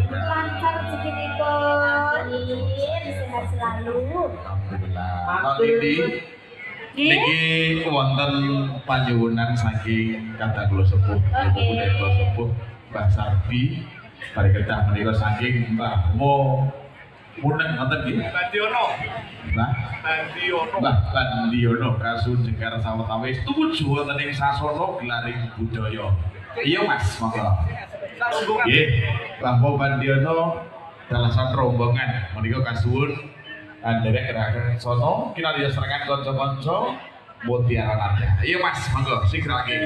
Lancar rezekinipun. Sehat selalu. Alhamdulillah. Niki wonten panjuwunan saking kata kula sepuh, budaya kula sepuh Mbah Sarbi. Bari kedah menika saking Mbah Mo Muneng ngoten nggih. Bandiono. Mbah Bandiono Kasun Jegar Sawetawis tumuju wonten ing sasana gelaring budaya. Iya Mas, monggo. Nggih, Mbah Mo Bandiono dalah satu rombongan menika kasuwun derek gerakan sono kita lihat serangan konco-konco Mutiara Nada. Iya Mas, monggo sigrake.